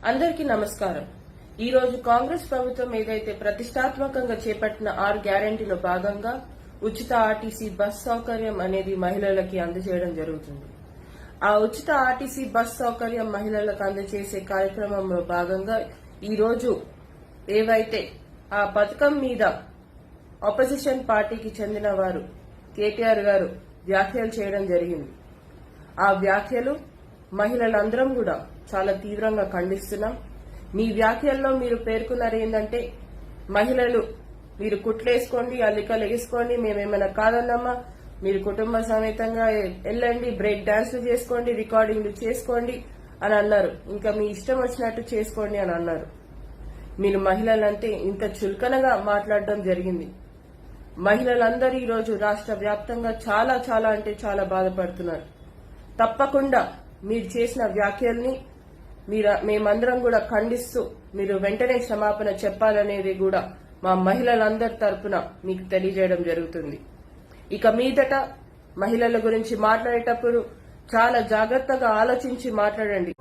అందరికీ నమస్కారం. ఈ రోజు కాంగ్రెస్ ప్రభుత్వం ఏదైతే ప్రతిష్టాత్మకంగా చేపట్టిన 6 గ్యారెంటీలో భాగంగా ఉచిత ఆర్టీసీ బస్ సౌకర్యం అనేది మహిళలకి అందజేయడం జరుగుతుంది. ఆ ఉచిత ఆర్టీసీ బస్ సౌకర్యం మహిళలకు అందజేసే కార్యక్రమంలో భాగంగా ఈ రోజు ఏవైతే ఆ పథకం మీద ఆపోజిషన్ పార్టీకి చెందిన వారు కేటీఆర్ గారు వ్యాఖ్యలు చేయడం జరిగింది. ఆ వ్యాఖ్యలు మహిళలందరం కూడా చాలా తీవ్రంగా ఖండిస్తున్నాం. మీ వ్యాఖ్యల్లో మీరు పేర్కొన్నారు ఏంటంటే మహిళలు మీరు కుట్లేసుకోండి, అల్లికలు ఎగేసుకోండి, మేమేమైనా కాదన్నమ్మా, మీరు కుటుంబ సమేతంగా వెళ్ళండి, బ్రేక్ డాన్స్లు చేసుకోండి, రికార్డింగ్లు చేసుకోండి అని అన్నారు. ఇంకా మీ ఇష్టం వచ్చినట్టు చేసుకోండి అని అన్నారు. మీరు మహిళలంటే ఇంత చులకనగా మాట్లాడడం జరిగింది. మహిళలందరూ ఈ రోజు రాష్ట్ర వ్యాప్తంగా చాలా చాలా అంటే చాలా బాధపడుతున్నారు. తప్పకుండా మీరు చేసిన వ్యాఖ్యల్ని మేమందరం కూడా ఖండిస్తూ మీరు వెంటనే క్షమాపణ చెప్పాలనేది కూడా మా మహిళలందరి తరపున మీకు తెలియజేయడం జరుగుతుంది. ఇక మీదట మహిళల గురించి మాట్లాడేటప్పుడు చాలా జాగ్రత్తగా ఆలోచించి మాట్లాడండి.